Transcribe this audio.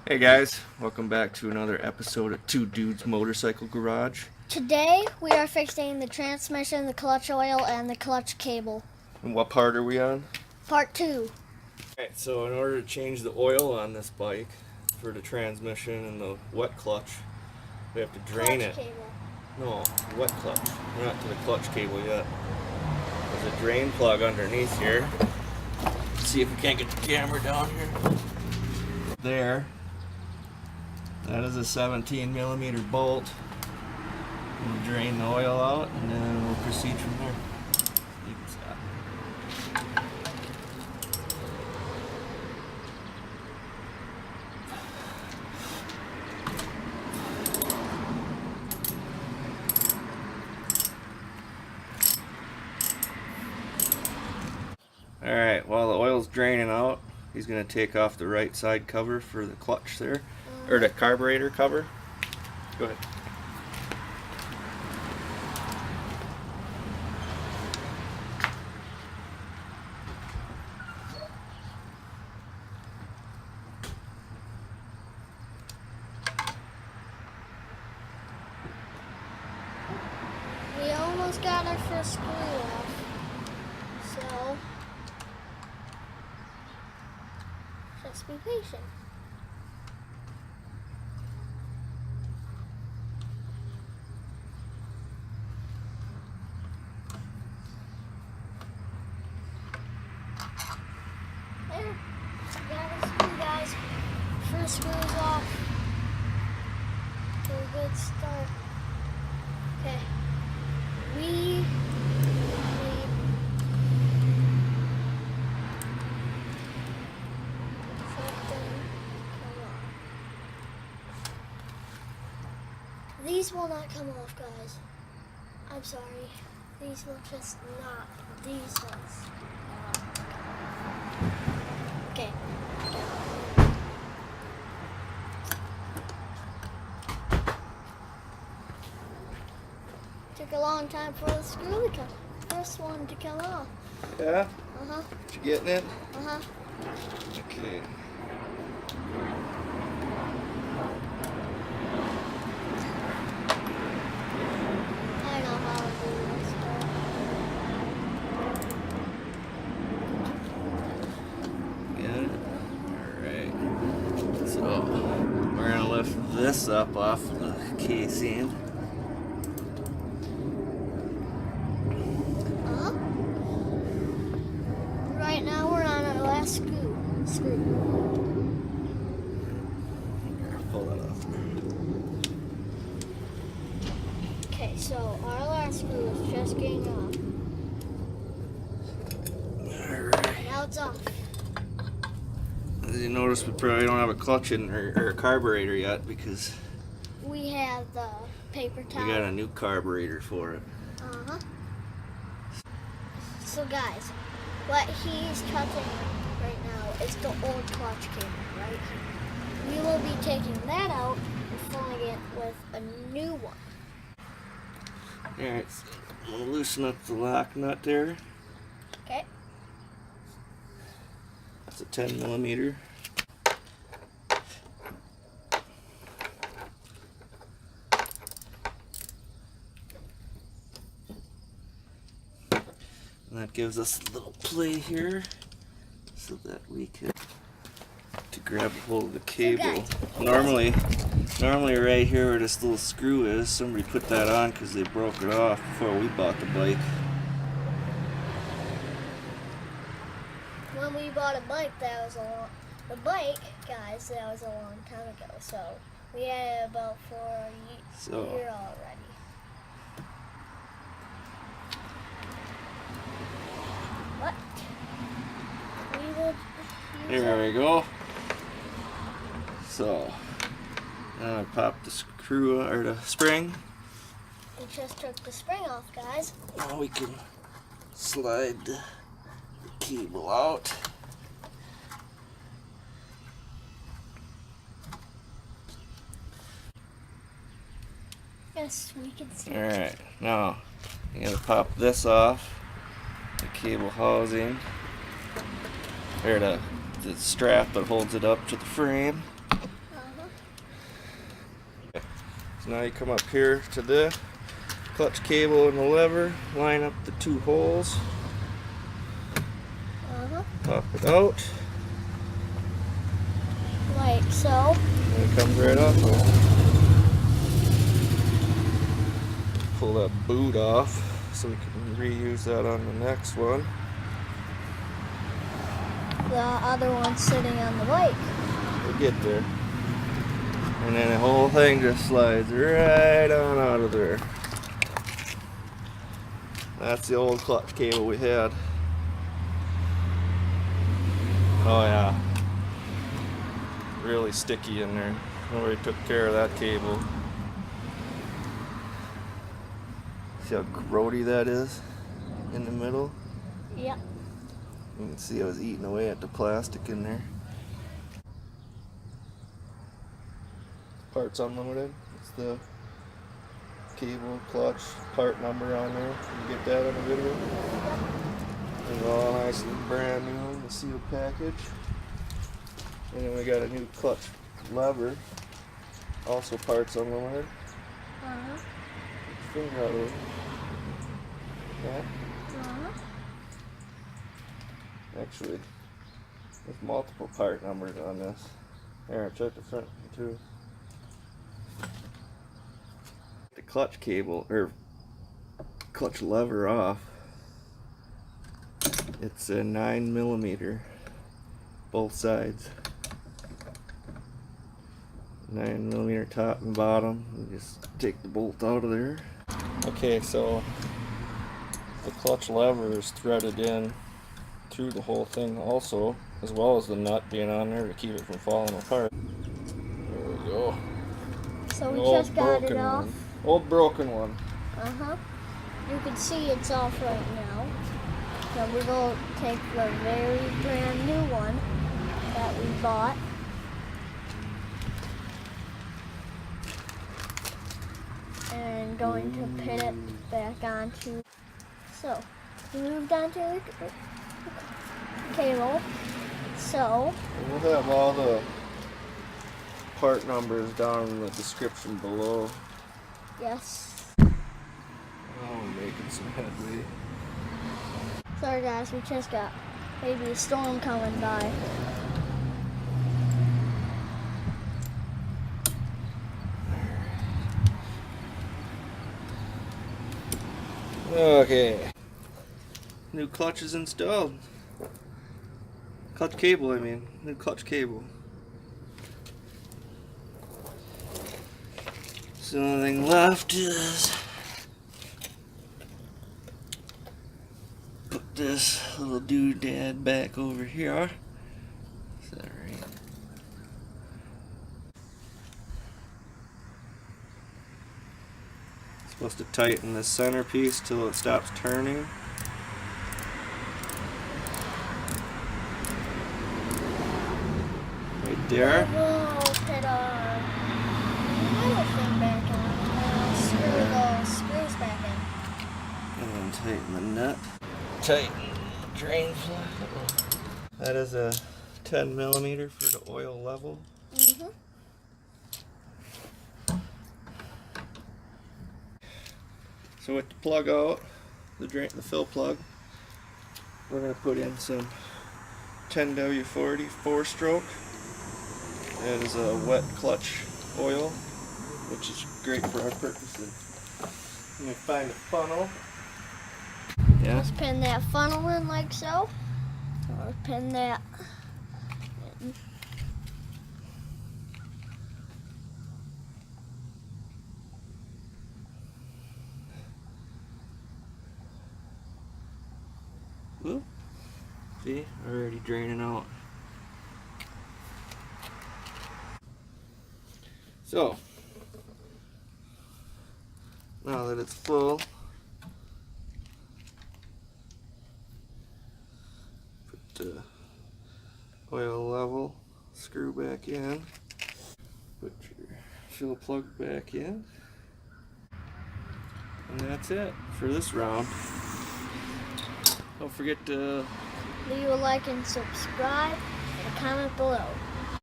Hey guys, welcome back to another episode of Two Dudes Motorcycle Garage. Today we are fixing the transmission, the clutch oil, and the clutch cable. And what part are we on? Part 2. Alright, so in order to change the oil on this bike for the transmission and the wet clutch, we have to drain Clutch it. cable. No, wet clutch. We're not to the clutch cable yet. There's a drain plug underneath here. Let's see if we can't get the camera down here. There. That is a 17 millimeter bolt. We'll drain the oil out and then we'll proceed from there. Alright, while the oil's draining out, he's going to take off the right side cover for the clutch there, or the carburetor cover. Go ahead. We almost got our first screw off. So, just be patient. There, we got a screw, guys. First screw is off. So a good start. Okay. We need something come off. These will not come off, guys. I'm sorry. These will just not. These ones. Okay. Took a long time for the screw to come. First one to come off. Yeah? Uh-huh. You getting it? Uh-huh. Okay. I know how to do this. Get it? Alright. So, we're going to lift this up off the casing. Uh-huh. Right now we're on our last screw. Here, pull that off. Okay, so our last screw is just getting off. Alright. Now it's off. As you notice, we probably don't have a clutch in or a carburetor yet because We have the paper towel. we got a new carburetor for it. Uh-huh. So guys, what he's cutting right now is the old clutch cable, right? We will be taking that out and filling it with a new one. Alright, so I'm going to loosen up the lock nut there. Okay? That's a 10 millimeter. And that gives us a little play here so that we can grab a hold of the cable. Normally right here where this little screw is, somebody put that on because they broke it off before we bought the bike. When we bought a bike, that was the bike, guys, that was a long time ago. So we had it about for a year already. What? We will use There it. we go. So now I pop the screw or the spring. We just took the spring off, guys. Now we can slide the cable out. Yes, we can see. Alright, now you gotta pop this off. The cable housing. Or the strap that holds it up to the frame. So now you come up here to the clutch cable and the lever, line up the two holes, pop it out, like so. and it comes right off. Pull that boot off so we can reuse that on the next one. The other one's sitting on the bike. We'll get there. And then the whole thing just slides right on out of there. That's the old clutch cable we had. Oh yeah. Really sticky in there. Nobody took care of that cable. See how grody that is in the middle? Yep. You can see I was eating away at the plastic in there. Parts Unlimited. It's the cable, clutch, part number on there. You get that on the video. It's all nice and brand new in the sealed package. And then we got a new clutch lever. Also Parts Unlimited. Finger out of it. Yeah. Actually, there's multiple part numbers on this. Here, check the front too. The clutch cable or clutch lever off. It's a 9mm, both sides. 9mm top and bottom. You just take the bolt out of there. Okay, so the clutch lever is threaded in through the whole thing also, as well as the nut being on there to keep it from falling apart. There we go. So we just got it off. Old broken one. You can see it's off right now. So we're going to take the very brand new one that we bought. And going to put it back onto. So we moved on to the cable. So we'll have all the part numbers down in the description below. yes. Oh, we're making some headway. Sorry guys, we just got maybe a storm coming by. Okay. New clutch is installed. Clutch cable, I mean. New clutch cable. So the only thing left is put this little doodad back over here. Is that right? Supposed to tighten the centerpiece till it stops turning. Right there. We'll put our little thing back on. Screw those screws back in. And then tighten the nut. Tighten the drain plug. That is a 10mm for the oil level. So with the plug out, the fill plug, we're going to put in some 10W40 4-stroke. That is a wet clutch oil, which is great for our purposes. Let me find a funnel. Yeah. Let's pin that funnel in like so. Or pin that in. Whoop. See, already draining out. So, now that it's full, put the oil level screw back in, put your fill plug back in, and that's it for this round. Don't forget to Leave a like and subscribe and a comment below.